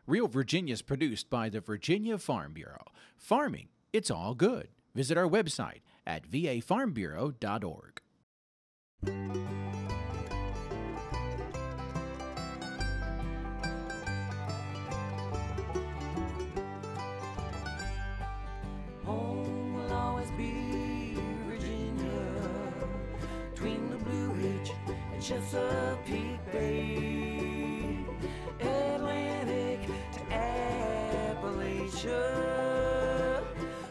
Real Virginia is produced by the Virginia Farm Bureau. Farming, it's all good. Visit our website at vafarmbureau.org. Home will always be Virginia, between the Blue Ridge and Chesapeake Bay, Atlantic to Appalachia,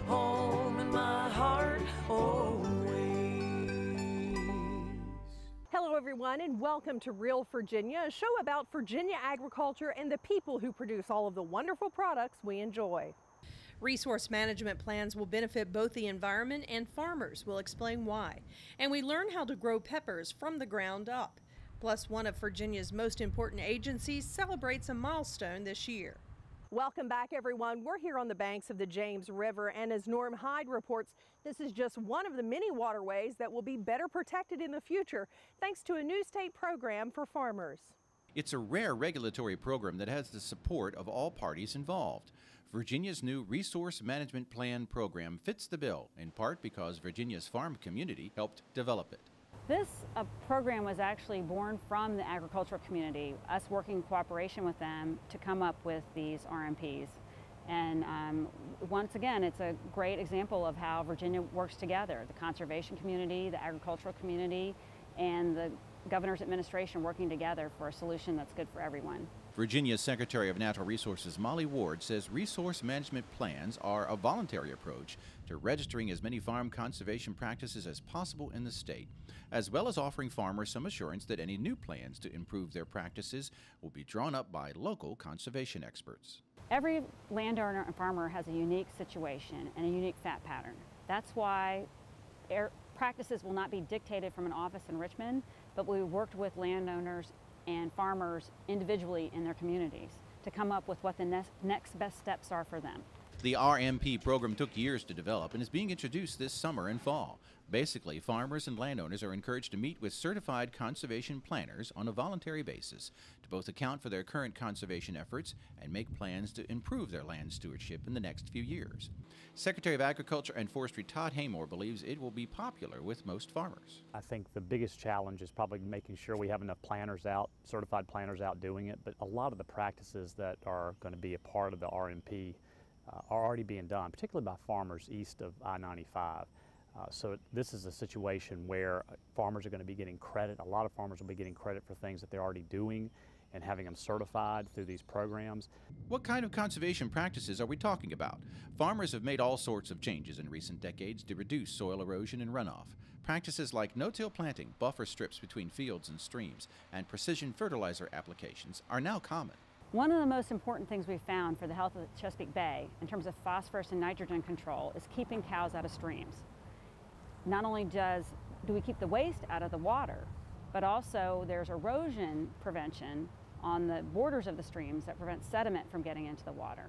home in my heart always. Hello everyone and welcome to Real Virginia, a show about Virginia agriculture and the people who produce all of the wonderful products we enjoy. Resource management plans will benefit both the environment and farmers. We'll explain why. And we learn how to grow peppers from the ground up. Plus, one of Virginia's most important agencies celebrates a milestone this year. Welcome back everyone. We're here on the banks of the James River, and as Norm Hyde reports, this is just one of the many waterways that will be better protected in the future thanks to a new state program for farmers. It's a rare regulatory program that has the support of all parties involved. Virginia's new Resource Management Plan program fits the bill, in part because Virginia's farm community helped develop it. This program was actually born from the agricultural community, us working in cooperation with them to come up with these RMPs. And once again, it's a great example of how Virginia works together, the conservation community, the agricultural community, and the governor's administration working together for a solution that's good for everyone. Virginia's Secretary of Natural Resources, Molly Ward, says resource management plans are a voluntary approach to registering as many farm conservation practices as possible in the state, as well as offering farmers some assurance that any new plans to improve their practices will be drawn up by local conservation experts. Every landowner and farmer has a unique situation and a unique fact pattern. That's why practices will not be dictated from an office in Richmond, but we worked with landowners and farmers individually in their communities to come up with what the next best steps are for them. The RMP program took years to develop and is being introduced this summer and fall. Basically, farmers and landowners are encouraged to meet with certified conservation planners on a voluntary basis to both account for their current conservation efforts and make plans to improve their land stewardship in the next few years. Secretary of Agriculture and Forestry Todd Haymore believes it will be popular with most farmers. I think the biggest challenge is probably making sure we have enough planners out, certified planners out doing it, but a lot of the practices that are going to be a part of the RMP are already being done, particularly by farmers east of I-95. So this is a situation where farmers are going to be getting credit. A lot of farmers will be getting credit for things that they're already doing and having them certified through these programs. What kind of conservation practices are we talking about? Farmers have made all sorts of changes in recent decades to reduce soil erosion and runoff. Practices like no-till planting, buffer strips between fields and streams, and precision fertilizer applications are now common. One of the most important things we found for the health of the Chesapeake Bay in terms of phosphorus and nitrogen control is keeping cows out of streams. Not only do we keep the waste out of the water, but also there's erosion prevention on the borders of the streams that prevents sediment from getting into the water.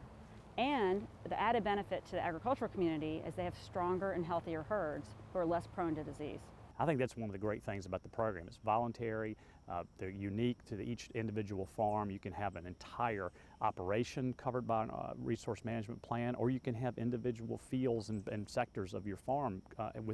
And the added benefit to the agricultural community is they have stronger and healthier herds who are less prone to disease. I think that's one of the great things about the program. It's voluntary, they're unique to each individual farm. You can have an entire operation covered by a resource management plan, or you can have individual fields and sectors of your farm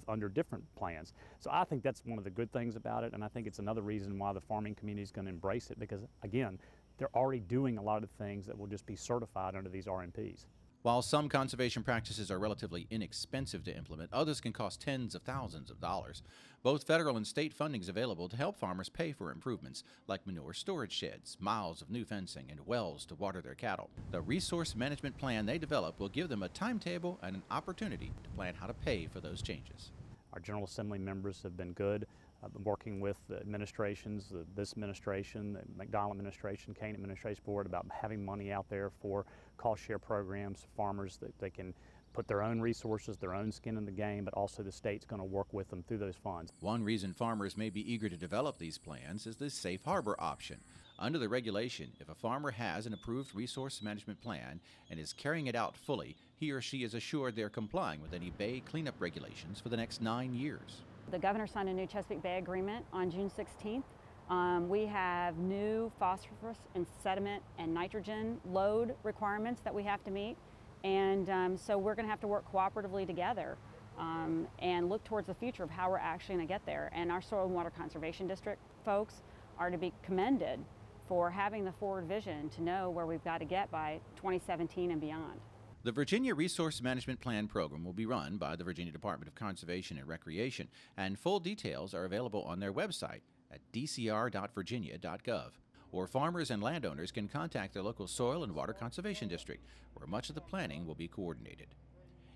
under different plans. So I think that's one of the good things about it, and I think it's another reason why the farming community is going to embrace it, because again, they're already doing a lot of things that will just be certified under these RMPs. While some conservation practices are relatively inexpensive to implement, others can cost tens of thousands of dollars. Both federal and state funding is available to help farmers pay for improvements like manure storage sheds, miles of new fencing, and wells to water their cattle. The resource management plan they develop will give them a timetable and an opportunity to plan how to pay for those changes. Our General Assembly members have been good. I've been working with the administrations, this administration, the McDonald administration, Kane administration board, about having money out there for cost share programs, farmers that they can put their own resources, their own skin in the game, but also the state's going to work with them through those funds. One reason farmers may be eager to develop these plans is the safe harbor option. Under the regulation, if a farmer has an approved resource management plan and is carrying it out fully, he or she is assured they're complying with any bay cleanup regulations for the next 9 years. The governor signed a new Chesapeake Bay Agreement on June 16th. We have new phosphorus and sediment and nitrogen load requirements that we have to meet. And so we're going to have to work cooperatively together and look towards the future of how we're actually going to get there. And our Soil and Water Conservation District folks are to be commended for having the forward vision to know where we've got to get by 2017 and beyond. The Virginia Resource Management Plan program will be run by the Virginia Department of Conservation and Recreation, and full details are available on their website at dcr.virginia.gov. Or farmers and landowners can contact their local Soil and Water Conservation District, where much of the planning will be coordinated.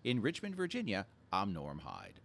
In Richmond, Virginia, I'm Norm Hyde.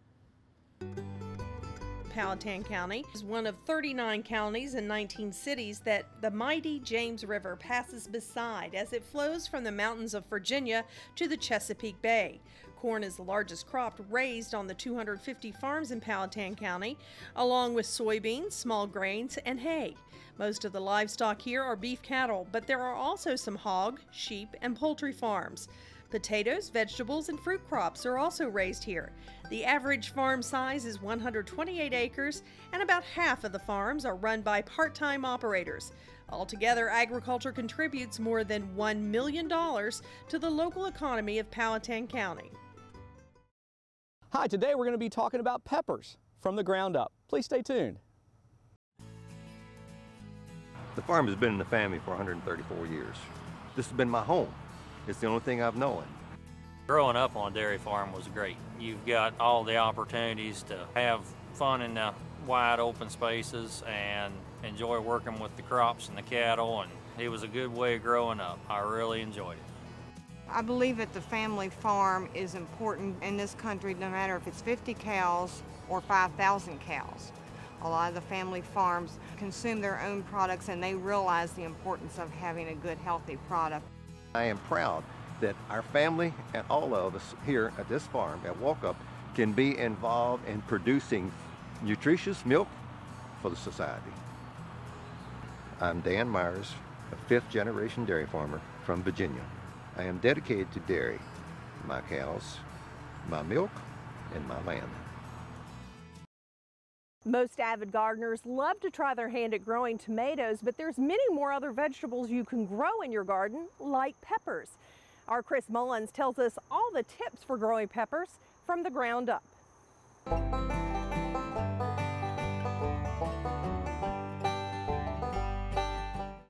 Powhatan County is one of 39 counties and 19 cities that the mighty James River passes beside as it flows from the mountains of Virginia to the Chesapeake Bay. Corn is the largest crop raised on the 250 farms in Powhatan County, along with soybeans, small grains, and hay. Most of the livestock here are beef cattle, but there are also some hog, sheep, and poultry farms. Potatoes, vegetables, and fruit crops are also raised here. The average farm size is 128 acres, and about half of the farms are run by part-time operators. Altogether, agriculture contributes more than $1 million to the local economy of Powhatan County. Hi, today we're going to be talking about peppers from the ground up. Please stay tuned. The farm has been in the family for 134 years. This has been my home. It's the only thing I've known. Growing up on a dairy farm was great. You've got all the opportunities to have fun in the wide open spaces and enjoy working with the crops and the cattle, and it was a good way of growing up. I really enjoyed it. I believe that the family farm is important in this country, no matter if it's 50 cows or 5,000 cows. A lot of the family farms consume their own products, and they realize the importance of having a good, healthy product. I am proud that our family and all of us here at this farm at Walkup can be involved in producing nutritious milk for the society. I'm Dan Myers, a fifth-generation dairy farmer from Virginia. I am dedicated to dairy, my cows, my milk, and my land. Most avid gardeners love to try their hand at growing tomatoes, but there's many more other vegetables you can grow in your garden, like peppers. Our Chris Mullins tells us all the tips for growing peppers from the ground up.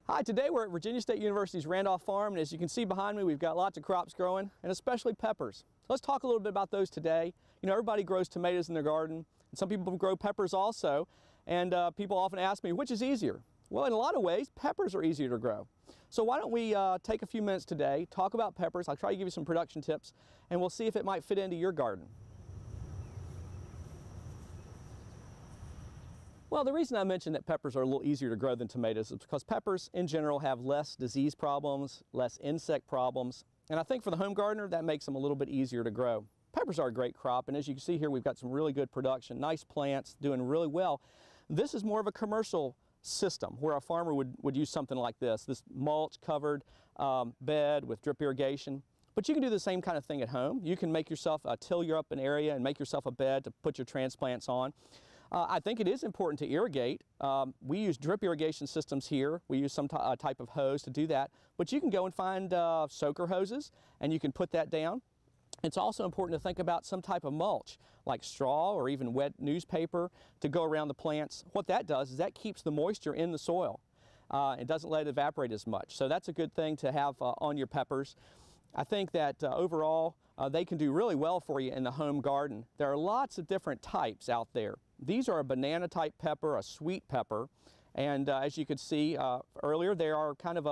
Hi, today we're at Virginia State University's Randolph Farm, and as you can see behind me, we've got lots of crops growing, and especially peppers. Let's talk a little bit about those today. You know, everybody grows tomatoes in their garden, and some people grow peppers also, and people often ask me, which is easier? Well, in a lot of ways, peppers are easier to grow. So why don't we take a few minutes today, talk about peppers. I'll try to give you some production tips, and we'll see if it might fit into your garden. Well, the reason I mentioned that peppers are a little easier to grow than tomatoes is because peppers in general have less disease problems, less insect problems, and I think for the home gardener that makes them a little bit easier to grow. Peppers are a great crop, and as you can see here, we've got some really good production, nice plants, doing really well. This is more of a commercial system where a farmer would use something like this mulch covered bed with drip irrigation. But you can do the same kind of thing at home. You can make yourself till up an area and make yourself a bed to put your transplants on. I think it is important to irrigate. We use drip irrigation systems here. We use some type of hose to do that. But you can go and find soaker hoses, and you can put that down. It's also important to think about some type of mulch, like straw or even wet newspaper, to go around the plants. What that does is that keeps the moisture in the soil. It doesn't let it evaporate as much. So that's a good thing to have on your peppers. I think that overall, they can do really well for you in the home garden. There are lots of different types out there. These are a banana type pepper, a sweet pepper, and as you could see earlier, they are kind of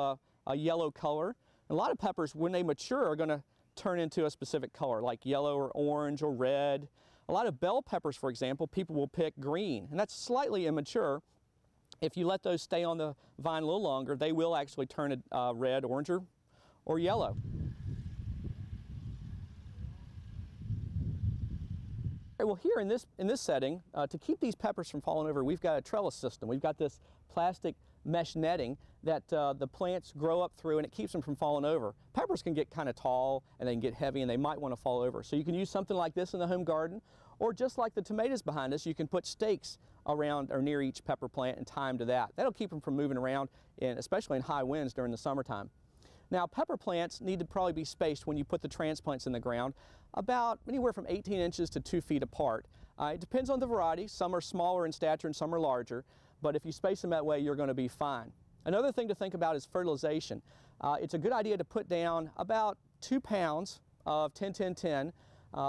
a yellow color. A lot of peppers, when they mature, are going to turn into a specific color, like yellow or orange or red. A lot of bell peppers, for example, people will pick green, and that's slightly immature. If you let those stay on the vine a little longer, they will actually turn red, orange, or yellow. Well, here in this setting, to keep these peppers from falling over, we've got a trellis system. We've got this plastic mesh netting that the plants grow up through, and it keeps them from falling over. Peppers can get kind of tall, and they can get heavy, and they might want to fall over. So you can use something like this in the home garden, or just like the tomatoes behind us, you can put stakes around or near each pepper plant and time to that. That'll keep them from moving around, especially in high winds during the summertime. Now, pepper plants need to probably be spaced when you put the transplants in the ground about anywhere from 18 inches to 2 feet apart. It depends on the variety. Some are smaller in stature and some are larger, but if you space them that way, you're going to be fine. Another thing to think about is fertilization. It's a good idea to put down about 2 pounds of 10-10-10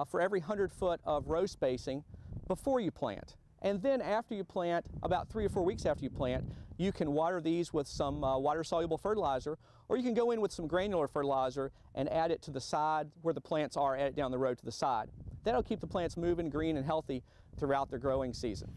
for every 100 foot of row spacing before you plant. And then after you plant, about 3 or 4 weeks after you plant, you can water these with some water-soluble fertilizer, or you can go in with some granular fertilizer and add it to the side where the plants are, add it down the road to the side. That'll keep the plants moving, green, and healthy throughout their growing season.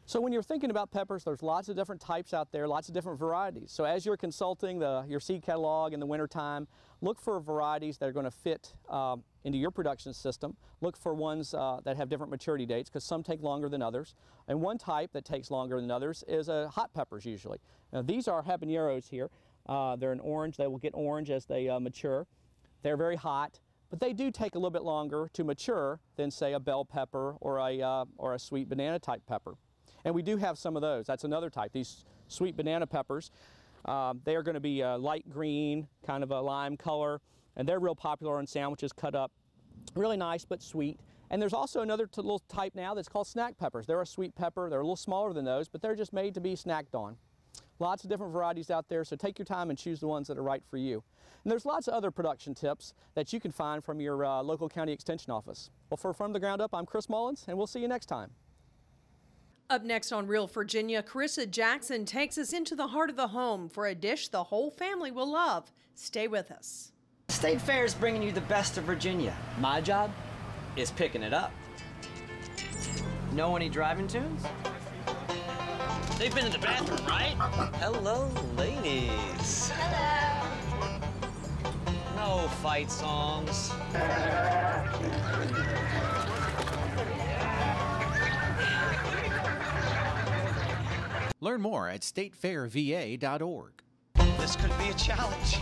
So when you're thinking about peppers, there's lots of different types out there, lots of different varieties. So as you're consulting your seed catalog in the wintertime, look for varieties that are going to fit into your production system. Look for ones that have different maturity dates, because some take longer than others. And one type that takes longer than others is hot peppers usually. Now these are habaneros here. They're an orange. They will get orange as they mature. They're very hot, but they do take a little bit longer to mature than, say, a bell pepper or a sweet banana type pepper. And we do have some of those. That's another type, these sweet banana peppers. They are going to be light green, kind of a lime color, and they're real popular in sandwiches, cut up. Really nice but sweet. And there's also another little type now that's called snack peppers. They're a sweet pepper. They're a little smaller than those, but they're just made to be snacked on. Lots of different varieties out there, so take your time and choose the ones that are right for you. And there's lots of other production tips that you can find from your local county extension office. Well, for From the Ground Up, I'm Chris Mullins, and we'll see you next time. Up next on Real Virginia, Carissa Jackson takes us into the heart of the home for a dish the whole family will love. Stay with us. State Fair is bringing you the best of Virginia. My job is picking it up. Know any driving tunes? They've been in the bathroom, right? Hello, ladies. Hello. No fight songs. Learn more at statefairva.org. This could be a challenge.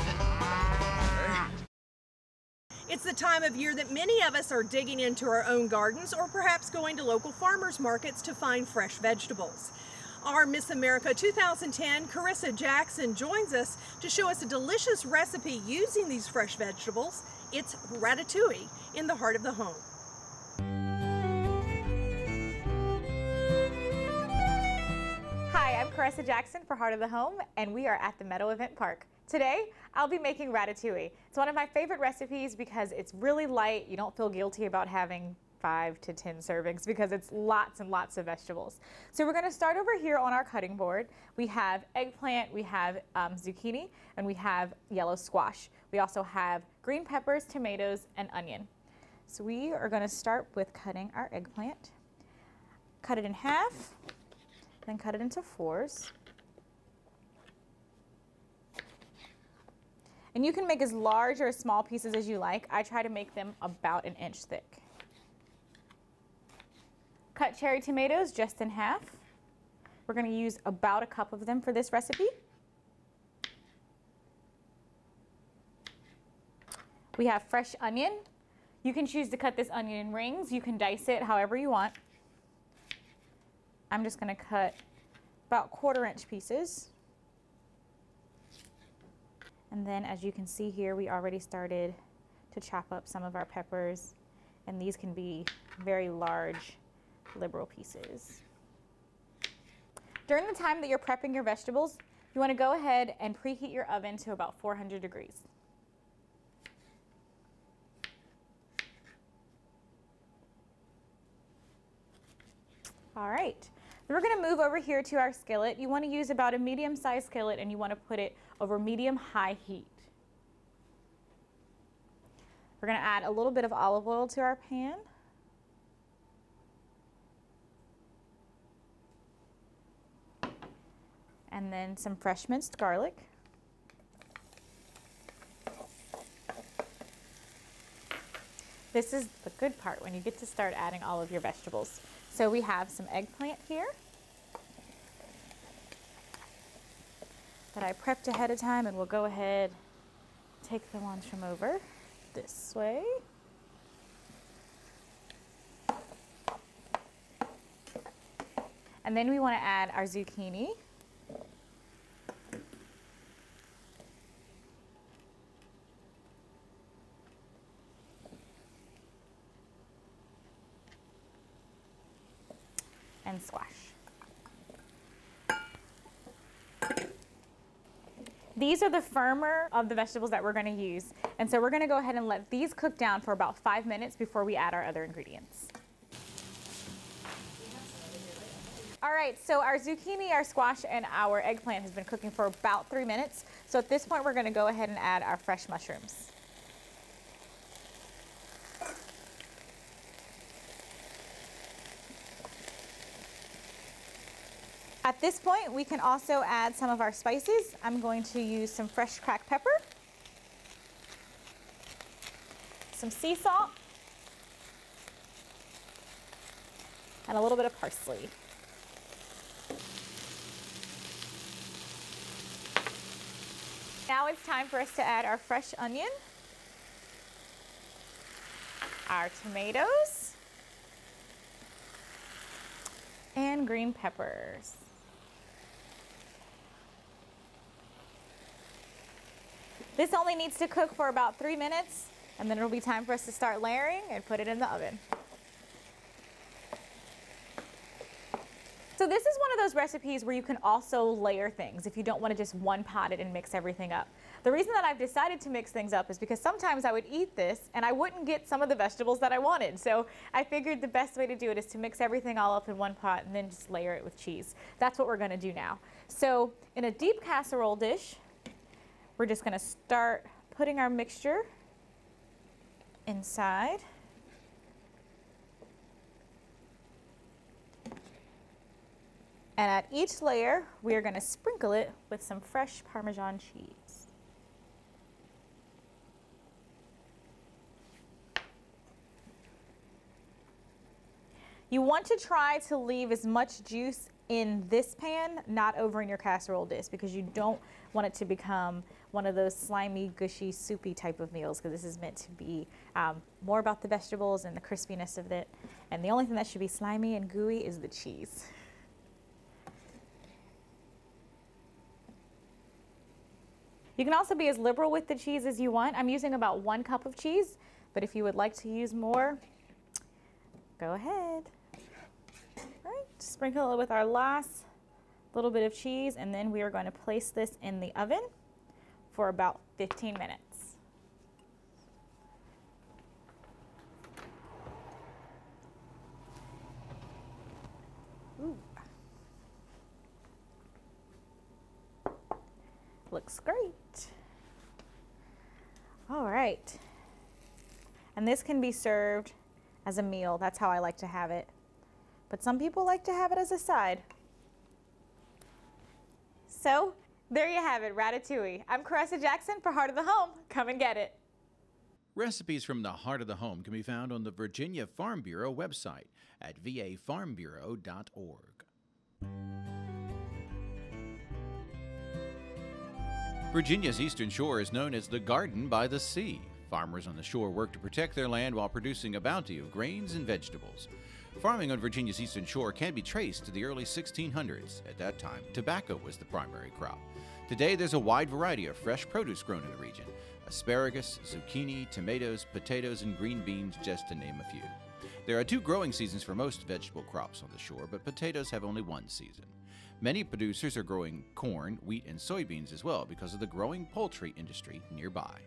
It's the time of year that many of us are digging into our own gardens or perhaps going to local farmers markets to find fresh vegetables. Our Miss America 2010, Carissa Jackson, joins us to show us a delicious recipe using these fresh vegetables. It's ratatouille in the heart of the home. Hi, I'm Carissa Jackson for Heart of the Home, and we are at the Meadow Event Park. Today, I'll be making ratatouille. It's one of my favorite recipes because it's really light. You don't feel guilty about having 5 to 10 servings because it's lots and lots of vegetables. So we're going to start over here on our cutting board. We have eggplant, we have zucchini, and we have yellow squash. We also have green peppers, tomatoes, and onion. So we are going to start with cutting our eggplant. Cut it in half, then cut it into 4s. And you can make as large or as small pieces as you like. I try to make them about 1 inch thick. Cut cherry tomatoes just in half. We're going to use about 1 cup of them for this recipe. We have fresh onion. You can choose to cut this onion in rings. You can dice it however you want. I'm just going to cut about 1/4 inch pieces. And then as you can see here, we already started to chop up some of our peppers, and these can be very large, liberal pieces. During the time that you're prepping your vegetables, you want to go ahead and preheat your oven to about 400 degrees. All right. Then we're going to move over here to our skillet. You want to use about a medium-sized skillet, and you want to put it over medium-high heat. We're going to add a little bit of olive oil to our pan. And then some fresh minced garlic. This is the good part when you get to start adding all of your vegetables. So we have some eggplant here that I prepped ahead of time, and we'll go ahead and take the ones from over this way. And then we want to add our zucchini. And squash. These are the firmer of the vegetables that we're going to use. And so we're going to go ahead and let these cook down for about 5 minutes before we add our other ingredients. All right, so our zucchini, our squash, and our eggplant has been cooking for about 3 minutes. So at this point, we're going to go ahead and add our fresh mushrooms. At this point, we can also add some of our spices. I'm going to use some fresh cracked pepper, some sea salt, and a little bit of parsley. Now it's time for us to add our fresh onion, our tomatoes, and green peppers. This only needs to cook for about 3 minutes, and then it'll be time for us to start layering and put it in the oven. So this is one of those recipes where you can also layer things if you don't want to just one pot it and mix everything up. The reason that I've decided to mix things up is because sometimes I would eat this and I wouldn't get some of the vegetables that I wanted. So I figured the best way to do it is to mix everything all up in one pot and then just layer it with cheese. That's what we're going to do now. So in a deep casserole dish, we're just going to start putting our mixture inside. And at each layer, we are going to sprinkle it with some fresh Parmesan cheese. You want to try to leave as much juice in this pan, not over in your casserole dish, because you don't want it to become one of those slimy, gushy, soupy type of meals, because this is meant to be more about the vegetables and the crispiness of it. And the only thing that should be slimy and gooey is the cheese. You can also be as liberal with the cheese as you want. I'm using about 1 cup of cheese, but if you would like to use more, go ahead. All right, sprinkle it with our last little bit of cheese, and then we are going to place this in the oven for about 15 minutes. Ooh. Looks great. All right. And this can be served as a meal. That's how I like to have it. But some people like to have it as a side. So there you have it, Ratatouille. I'm Caressa Jackson for Heart of the Home. Come and get it. Recipes from the Heart of the Home can be found on the Virginia Farm Bureau website at vafarmbureau.org. Virginia's eastern shore is known as the Garden by the Sea. Farmers on the shore work to protect their land while producing a bounty of grains and vegetables. Farming on Virginia's eastern shore can be traced to the early 1600s. At that time, tobacco was the primary crop. Today, there's a wide variety of fresh produce grown in the region: asparagus, zucchini, tomatoes, potatoes, and green beans, just to name a few. There are 2 growing seasons for most vegetable crops on the shore, but potatoes have only 1 season. Many producers are growing corn, wheat, and soybeans as well because of the growing poultry industry nearby.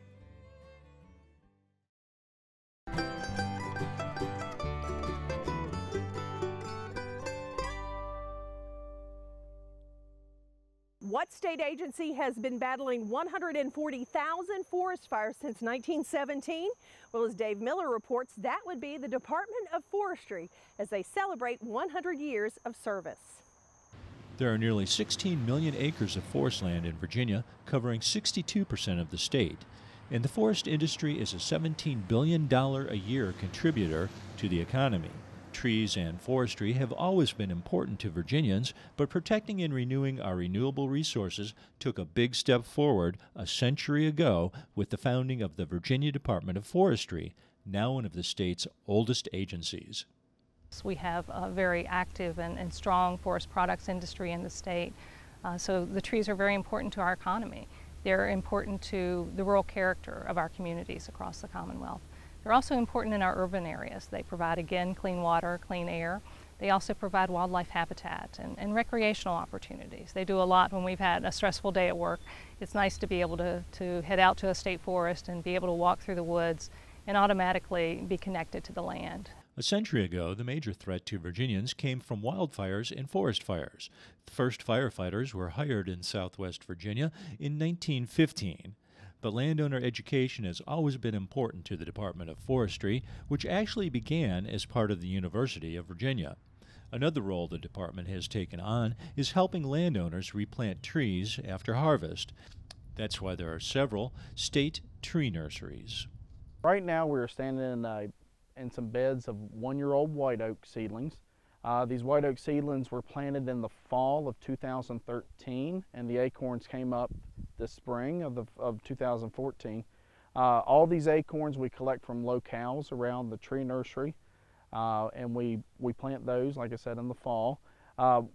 What state agency has been battling 140,000 forest fires since 1917? Well, as Dave Miller reports, that would be the Department of Forestry as they celebrate 100 years of service. There are nearly 16 million acres of forest land in Virginia, covering 62% of the state. And the forest industry is a $17 billion a year contributor to the economy. Trees and forestry have always been important to Virginians, but protecting and renewing our renewable resources took a big step forward a century ago with the founding of the Virginia Department of Forestry, now one of the state's oldest agencies. We have a very active and strong forest products industry in the state, so the trees are very important to our economy. They're important to the rural character of our communities across the Commonwealth. They're also important in our urban areas. They provide, again, clean water, clean air. They also provide wildlife habitat and recreational opportunities. They do a lot when we've had a stressful day at work. It's nice to be able to head out to a state forest and be able to walk through the woods and automatically be connected to the land. A century ago, the major threat to Virginians came from wildfires and forest fires. The first firefighters were hired in southwest Virginia in 1915. But landowner education has always been important to the Department of Forestry, which actually began as part of the University of Virginia. Another role the department has taken on is helping landowners replant trees after harvest. That's why there are several state tree nurseries. Right now we're standing in some beds of one-year-old white oak seedlings. These white oak seedlings were planted in the fall of 2013, and the acorns came up this spring of 2014. All these acorns we collect from locales around the tree nursery, and we plant those, like I said, in the fall.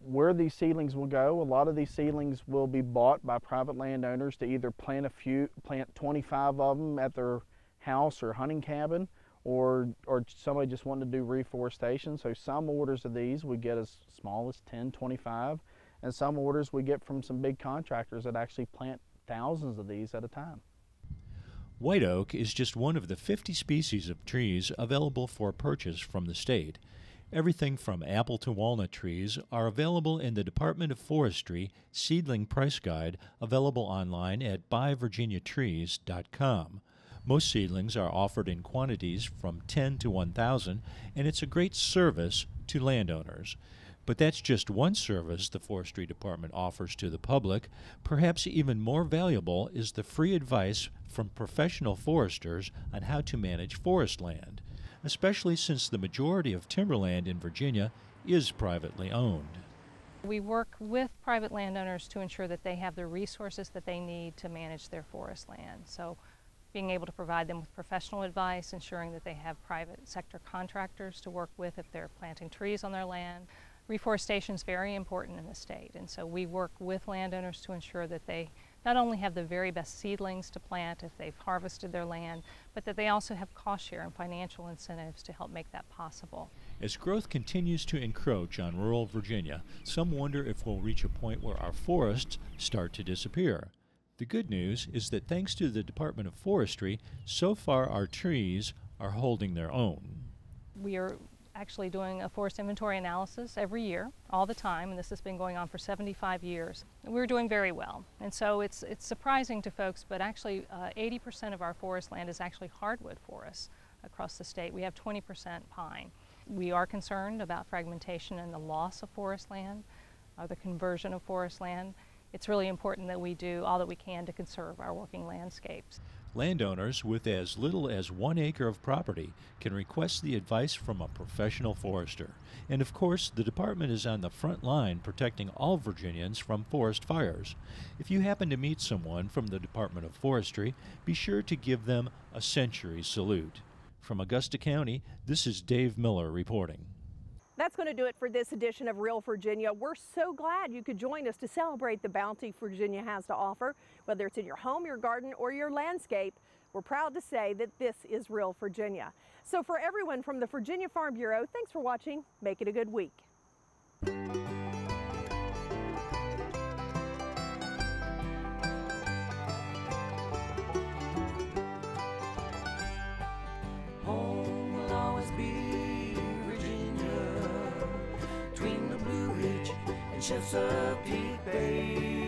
Where these seedlings will go, a lot of these seedlings will be bought by private landowners to either plant 25 of them at their house or hunting cabin, or somebody just wanted to do reforestation. So some orders of these we get as small as 10, 25, and some orders we get from some big contractors that actually plant thousands of these at a time. White oak is just one of the 50 species of trees available for purchase from the state. Everything from apple to walnut trees are available in the Department of Forestry Seedling Price Guide, available online at buyvirginiatrees.com. Most seedlings are offered in quantities from 10 to 1,000, and it's a great service to landowners. But that's just one service the Forestry Department offers to the public. Perhaps even more valuable is the free advice from professional foresters on how to manage forest land, especially since the majority of timberland in Virginia is privately owned. We work with private landowners to ensure that they have the resources that they need to manage their forest land. So being able to provide them with professional advice, ensuring that they have private sector contractors to work with if they're planting trees on their land. Reforestation is very important in the state, and so we work with landowners to ensure that they not only have the very best seedlings to plant if they've harvested their land, but that they also have cost share and financial incentives to help make that possible. As growth continues to encroach on rural Virginia, some wonder if we'll reach a point where our forests start to disappear. The good news is that thanks to the Department of Forestry, so far our trees are holding their own. We are actually doing a forest inventory analysis every year, all the time, and this has been going on for 75 years. We're doing very well, and so it's surprising to folks, but actually 80% of our forest land is actually hardwood forests across the state. We have 20% pine. We are concerned about fragmentation and the loss of forest land, the conversion of forest land. It's really important that we do all that we can to conserve our working landscapes. Landowners with as little as 1 acre of property can request the advice from a professional forester. And of course, the department is on the front line protecting all Virginians from forest fires. If you happen to meet someone from the Department of Forestry, be sure to give them a century salute. From Augusta County, this is Dave Miller reporting. That's going to do it for this edition of Real Virginia. We're so glad you could join us to celebrate the bounty Virginia has to offer, whether it's in your home, your garden, or your landscape. We're proud to say that this is Real Virginia. So for everyone from the Virginia Farm Bureau, thanks for watching. Make it a good week. Home will always be Chesapeake Bay.